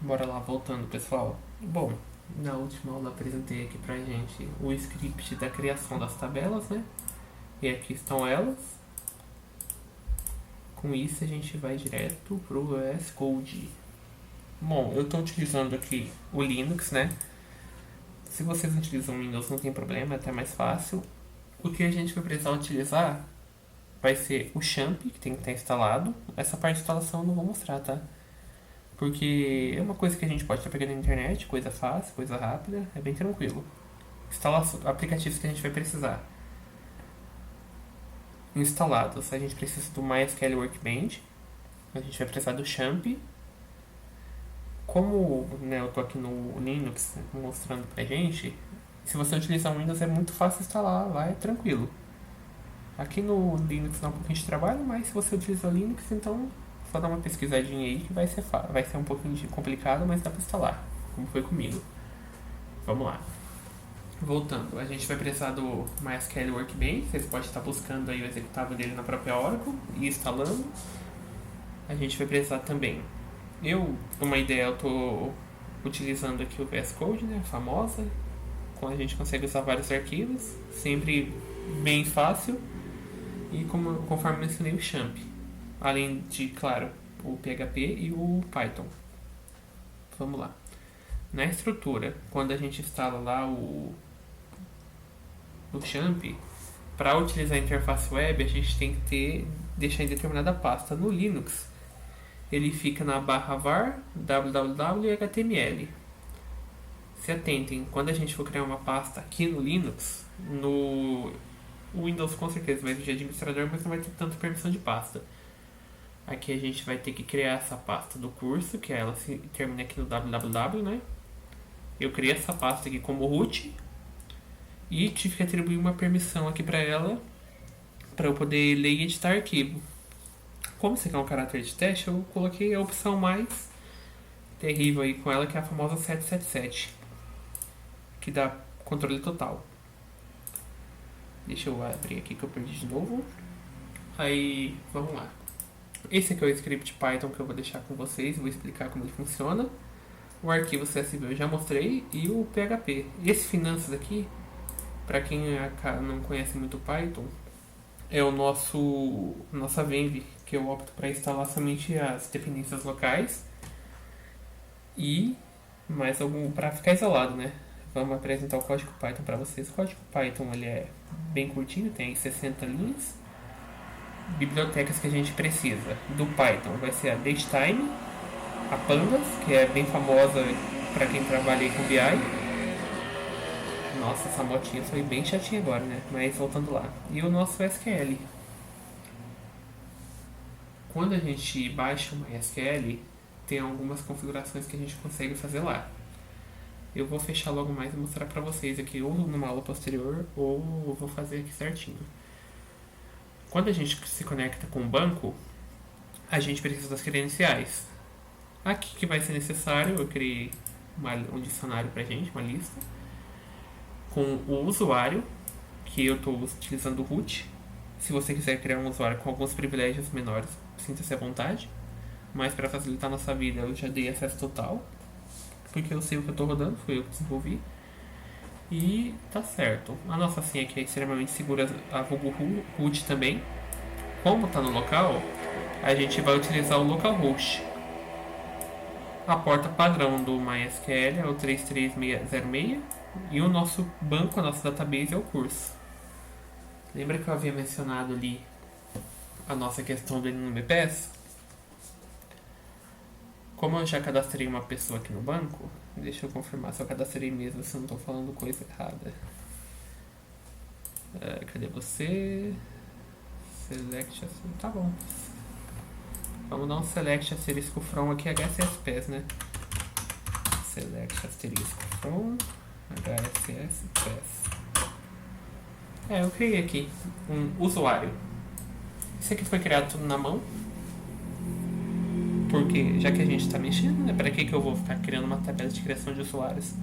Bora lá, voltando, pessoal. Bom, na última aula apresentei aqui pra gente o script da criação das tabelas, né? E aqui estão elas. Com isso a gente vai direto pro VS Code. Bom, eu estou utilizando aqui o Linux, né? Se vocês utilizam o Windows não tem problema, é até mais fácil. O que a gente vai precisar utilizar vai ser o Champ, que tem que estar instalado. Essa parte de instalação eu não vou mostrar, tá? Porque é uma coisa que a gente pode estar pegando na internet, coisa fácil, coisa rápida, é bem tranquilo. Instalar aplicativos que a gente vai precisar. Instalados, a gente precisa do MySQL Workbench, a gente vai precisar do Champ. Como né, eu tô aqui no Linux mostrando pra gente, se você utilizar o Windows é muito fácil instalar, lá é tranquilo. Aqui no Linux dá um pouquinho de trabalho, mas se você utiliza o Linux, então só dá uma pesquisadinha aí que vai ser um pouquinho complicado, mas dá pra instalar, como foi comigo. Vamos lá. Voltando, a gente vai precisar do MySQL Workbench, vocês podem estar buscando aí o executável dele na própria Oracle e instalando. A gente vai precisar também. Uma ideia, eu estou utilizando aqui o VS Code, né, a famosa, quando a gente consegue usar vários arquivos, sempre bem fácil, e conforme mencionei o Champ, além de, claro, o PHP e o Python. Vamos lá. Na estrutura, quando a gente instala lá o Champ, para utilizar a interface web, a gente tem que deixar em determinada pasta. No Linux, ele fica na barra var, www e html. Se atentem, quando a gente for criar uma pasta aqui no Linux, no Windows com certeza vai vir de administrador, mas não vai ter tanta permissão de pasta. Aqui a gente vai ter que criar essa pasta do curso, que ela se termina aqui no www, né? Eu criei essa pasta aqui como root e tive que atribuir uma permissão aqui para ela para eu poder ler e editar arquivo. Como esse aqui é um caráter de teste, eu coloquei a opção mais terrível aí com ela, que é a famosa 777, que dá controle total. Deixa eu abrir aqui que eu perdi de novo. Aí, vamos lá. Esse aqui é o script Python que eu vou deixar com vocês, vou explicar como ele funciona. O arquivo CSV eu já mostrei e o PHP. Esse finanças aqui, para quem não conhece muito Python, é o nossa Venv, que eu opto para instalar somente as dependências locais e mais algum para ficar isolado, né? Vamos apresentar o código Python para vocês. O código Python ele é bem curtinho, tem 60 linhas. Bibliotecas que a gente precisa do Python vai ser a Datetime, a Pandas, que é bem famosa para quem trabalha com BI. Nossa, essa motinha foi bem chatinha agora, né? Mas voltando lá. E o nosso SQL. Quando a gente baixa o MySQL, tem algumas configurações que a gente consegue fazer lá. Eu vou fechar logo mais e mostrar para vocês aqui, ou numa aula posterior, ou vou fazer aqui certinho. Quando a gente se conecta com o banco, a gente precisa das credenciais. Aqui que vai ser necessário, eu criei um dicionário pra gente, uma lista, com o usuário, que eu estou utilizando o root. Se você quiser criar um usuário com alguns privilégios menores, sinta-se à vontade. Mas para facilitar a nossa vida, eu já dei acesso total, porque eu sei o que eu estou rodando, foi eu que desenvolvi. E tá certo. A nossa senha aqui é extremamente segura, a vulgo root também. Como está no local, a gente vai utilizar o localhost. A porta padrão do MySQL é o 33606 e o nosso banco, a nossa database é o curso. Lembra que eu havia mencionado ali a nossa questão do NMPS? Como eu já cadastrei uma pessoa aqui no banco, deixa eu confirmar se eu cadastrei mesmo, se eu não estou falando coisa errada. Cadê você? Select, tá bom. Vamos dar um select asterisco from aqui, HSSPS, né? Select asterisco from HSSPS. Eu criei aqui um usuário. Esse aqui foi criado tudo na mão. Porque já que a gente está mexendo, né? Para que eu vou ficar criando uma tabela de criação de usuários?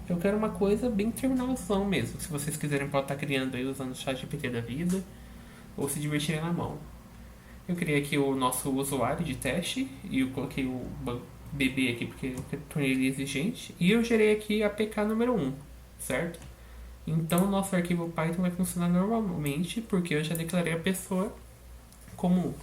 Eu quero uma coisa bem terminalzão mesmo. Se vocês quiserem, pode estar criando aí usando o chat GPT da vida ou se divertirem na mão. Eu criei aqui o nosso usuário de teste e eu coloquei bebê aqui, porque eu tornei ele exigente. E eu gerei aqui a APK número 1, certo? Então, o nosso arquivo Python vai funcionar normalmente, porque eu já declarei a pessoa como...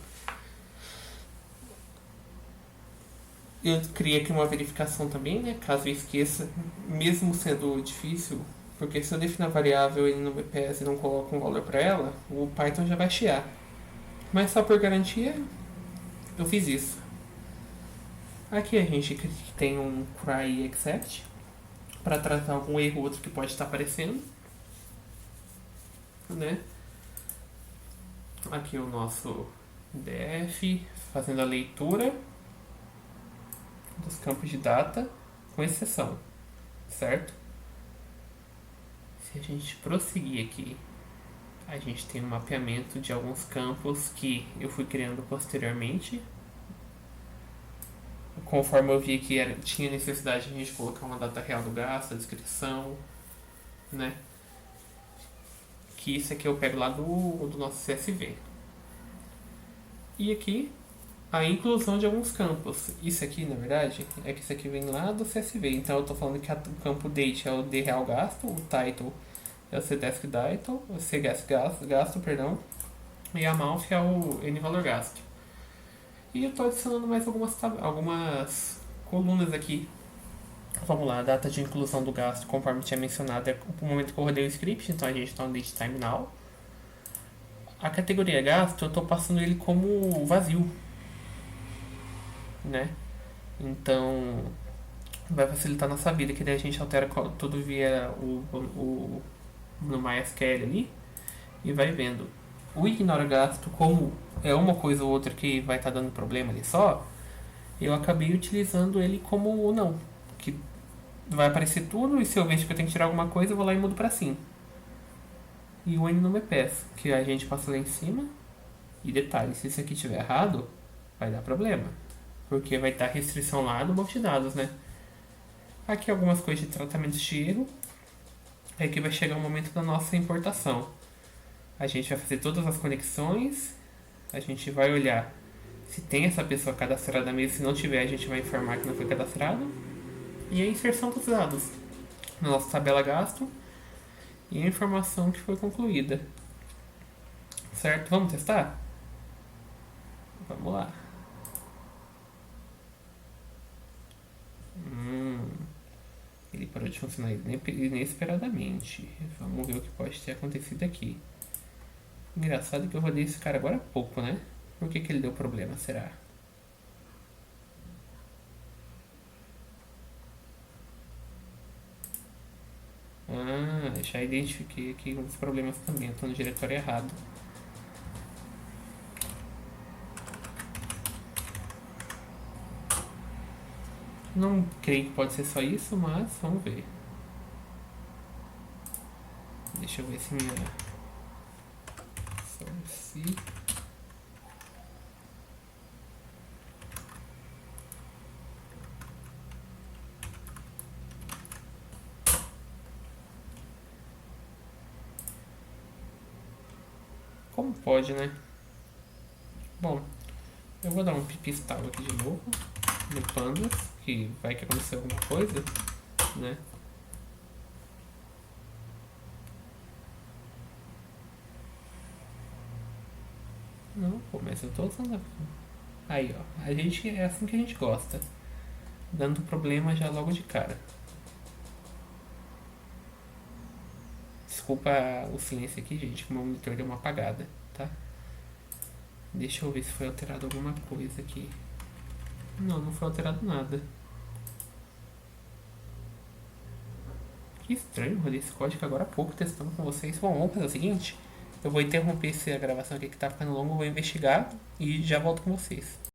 Eu criei aqui uma verificação também, né? Caso eu esqueça, mesmo sendo difícil, porque se eu definir a variável e no BPS e não coloco um valor para ela, o Python já vai chiar. Mas só por garantia, eu fiz isso. Aqui a gente tem um cry except para tratar algum erro ou outro que pode estar aparecendo, né? Aqui o nosso def fazendo a leitura dos campos de data, com exceção, certo? Se a gente prosseguir aqui, a gente tem um mapeamento de alguns campos que eu fui criando posteriormente. Conforme eu vi que tinha necessidade de a gente colocar uma data real do gasto, a descrição, né? Que isso aqui eu pego lá do nosso CSV. E aqui a inclusão de alguns campos. Isso aqui, na verdade, é que isso aqui vem lá do CSV. Então eu estou falando que o campo date é o de real gasto, o title é o cdesk title, o cdesk gasto, perdão, e a mouth é o n valor gasto. E eu estou adicionando mais algumas colunas aqui. Vamos lá, a data de inclusão do gasto, conforme tinha mencionado, é o momento que eu rodei o script, então a gente está no date time now. A categoria gasto, eu estou passando ele como vazio, né? Então vai facilitar a nossa vida, que daí a gente altera tudo via no MySQL ali e vai vendo. O ignora gasto, como é uma coisa ou outra que vai estar dando problema ali só, eu acabei utilizando ele como não, que vai aparecer tudo e se eu vejo que eu tenho que tirar alguma coisa eu vou lá e mudo pra sim. E o N não me peça, que a gente passa lá em cima. E detalhe, se isso aqui estiver errado, vai dar problema, porque vai estar restrição lá do banco de dados, né? Aqui algumas coisas de tratamento de erro. Aqui vai chegar o momento da nossa importação. A gente vai fazer todas as conexões, a gente vai olhar se tem essa pessoa cadastrada mesmo, se não tiver a gente vai informar que não foi cadastrado. E a inserção dos dados na nossa tabela gasto e a informação que foi concluída. Certo? Vamos testar? Vamos lá. Ele parou de funcionar inesperadamente. Vamos ver o que pode ter acontecido aqui. Engraçado que eu rodei esse cara agora há pouco, né? Por que ele deu problema, será? Já identifiquei aqui uns problemas também. Eu tô no diretório errado. Não creio que pode ser só isso, mas vamos ver. Deixa eu ver se minha source... Como pode, né? Bom, eu vou dar um pipistal aqui de novo no pandas, que vai que aconteceu alguma coisa, né? Não, pô, mas eu tô usando. Aí, ó, a gente é assim que a gente gosta, dando problema já logo de cara. Desculpa o silêncio aqui, gente, que o meu monitor deu uma apagada, tá? Deixa eu ver se foi alterado alguma coisa aqui. Não, não foi alterado nada. Que estranho, eu rodei esse código agora há pouco testando com vocês. Bom, vamos fazer o seguinte. Eu vou interromper essa gravação aqui que tá ficando longa, vou investigar e já volto com vocês.